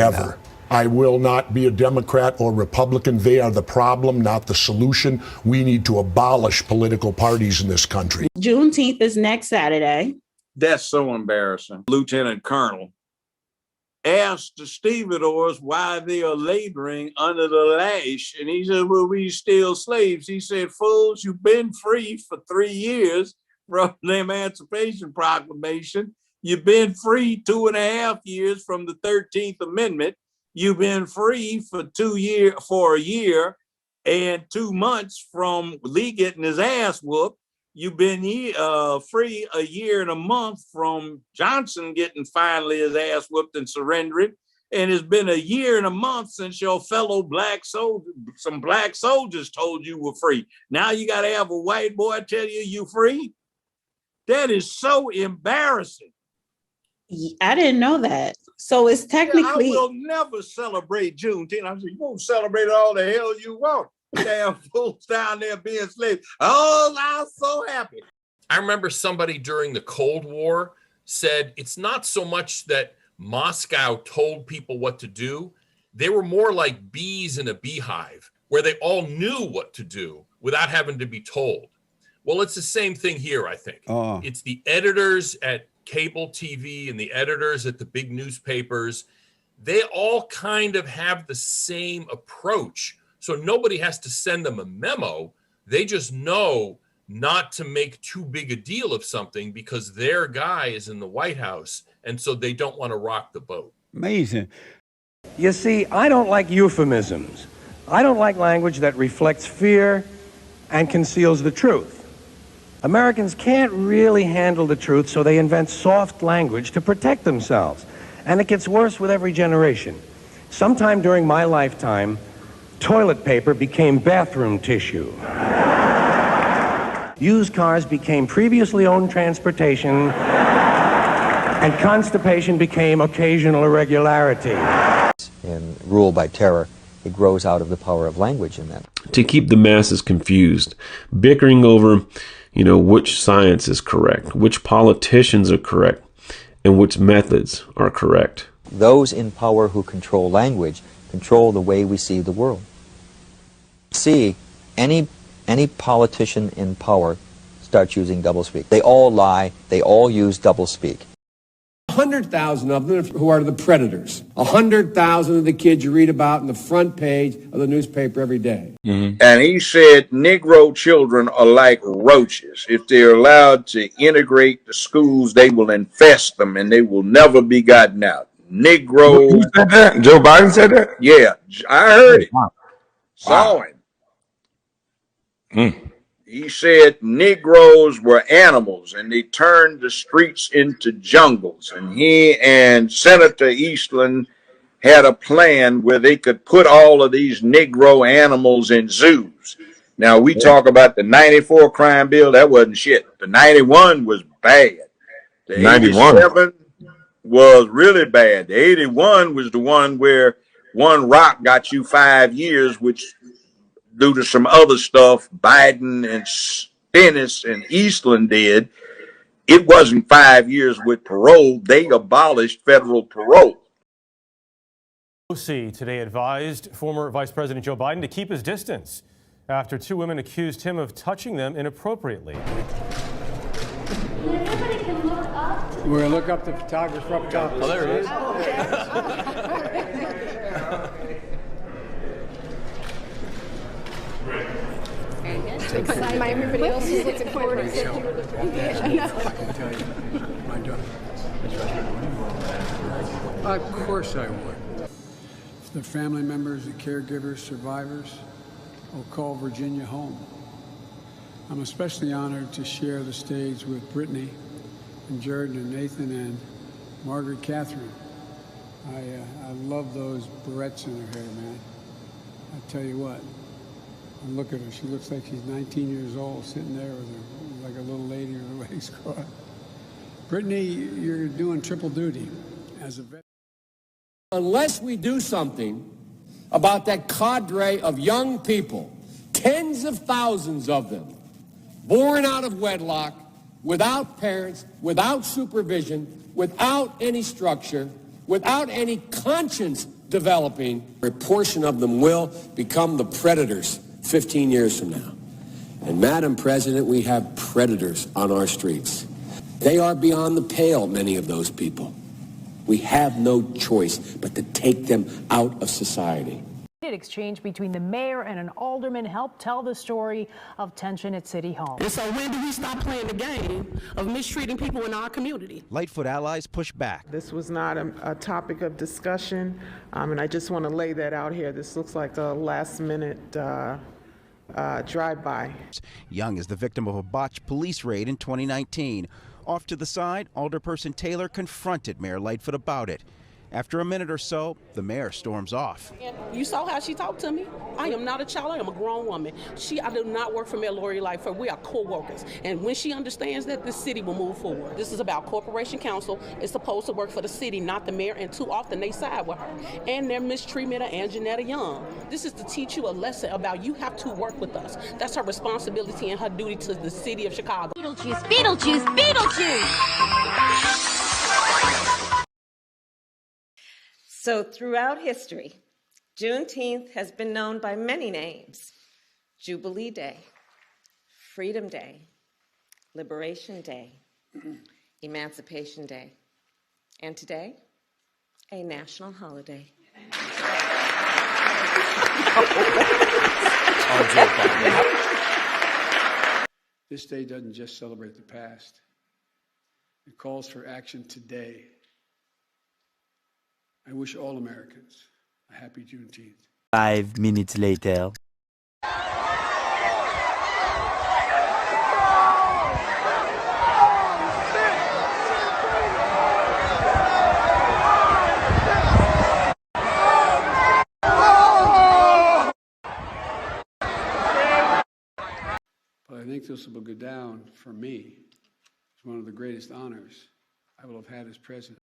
Ever. I will not be a Democrat or Republican. They are the problem, not the solution. We need to abolish political parties in this country. Juneteenth is next Saturday. That's so embarrassing. Lieutenant Colonel asked the stevedores why they are laboring under the lash. And he said, well, we still slaves. He said, fools, you've been free for 3 years from the Emancipation Proclamation. You've been free 2.5 years from the 13th Amendment. You've been free for a year and 2 months from Lee getting his ass whooped. You've been free a year and a month from Johnson getting finally his ass whooped and surrendering. And it's been a year and a month since your fellow some black soldiers told you were free. Now you got to have a white boy tell you free? That is so embarrassing. I didn't know that. So it's technically... I will never celebrate Juneteenth. I said, you won't celebrate all the hell you want. Damn fools down there being slaves. Oh, I'm so happy. I remember somebody during the Cold War said it's not so much that Moscow told people what to do. They were more like bees in a beehive where they all knew what to do without having to be told. Well, it's the same thing here, I think. It's the editors at cable TV and the editors at the big newspapers. They all kind of have the same approach. So nobody has to send them a memo. They just know not to make too big a deal of something because their guy is in the White House. And so they don't want to rock the boat. Amazing. You see, I don't like euphemisms. I don't like language that reflects fear and conceals the truth. Americans can't really handle the truth, so they invent soft language to protect themselves. And it gets worse with every generation. Sometime during my lifetime, toilet paper became bathroom tissue. Used cars became previously owned transportation, and constipation became occasional irregularity. And rule by terror, it grows out of the power of language in that. To keep the masses confused, bickering over, which science is correct, which politicians are correct, and which methods are correct. Those in power who control language control the way we see the world. See, any politician in power starts using doublespeak. They all lie. They all use doublespeak. 100,000 of them who are the predators. 100,000 of the kids you read about in the front page of the newspaper every day. Mm-hmm. And he said Negro children are like roaches. If they're allowed to integrate the schools, they will infest them and they will never be gotten out. Negro. Who said that? Joe Biden said that? Yeah, I heard it. Wow. Saw him. Mm. He said Negroes were animals and they turned the streets into jungles. And he and Senator Eastland had a plan where they could put all of these Negro animals in zoos. Now, we talk about the 94 crime bill. That wasn't shit. The 91 was bad. The 91 87 was really bad. The 81 was the one where one rock got you 5 years, which due to some other stuff Biden and Stennis and Eastland did, it wasn't 5 years with parole. They abolished federal parole. OC today advised former Vice President Joe Biden to keep his distance after two women accused him of touching them inappropriately. We're going to look up the photographer up top. Oh, there he is. Everybody else is looking forward to it. Of course I would. The family members, the caregivers, survivors will call Virginia home. I'm especially honored to share the stage with Brittany and Jordan and Nathan and Margaret Catherine. I love those barrettes in her hair, man. I tell you what. And look at her. She looks like she's 19 years old, sitting there with her, like a little lady with her legs crossed. Brittany, you're doing triple duty as a veteran. Unless we do something about that cadre of young people, tens of thousands of them, born out of wedlock, without parents, without supervision, without any structure, without any conscience developing, a portion of them will become the predators 15 years from now. And Madam President, we have predators on our streets. They are beyond the pale, many of those people. We have no choice but to take them out of society. Exchange between the mayor and an alderman helped tell the story of tension at City Hall. And so when do we stop playing the game of mistreating people in our community? Lightfoot allies push back. This was not a topic of discussion, and I just want to lay that out here. This looks like a last-minute drive-by. Young is the victim of a botched police raid in 2019. Off to the side, Alderperson Taylor confronted Mayor Lightfoot about it. After a minute or so, the mayor storms off. You saw how she talked to me? I am not a child, I am a grown woman. I do not work for Mayor Lori Lightfoot. We are co-workers. And when she understands that, the city will move forward. This is about Corporation Council. It's supposed to work for the city, not the mayor, and too often they side with her. And their mistreatment of Anjanetta Young. This is to teach you a lesson about you have to work with us. That's her responsibility and her duty to the city of Chicago. Beetlejuice, Beetlejuice, Beetlejuice! So throughout history, Juneteenth has been known by many names: Jubilee Day, Freedom Day, Liberation Day, Emancipation Day, and today, a national holiday. This day doesn't just celebrate the past. It calls for action today. I wish all Americans a happy Juneteenth. 5 minutes later. But I think this will go down for me as one of the greatest honors I will have had as president.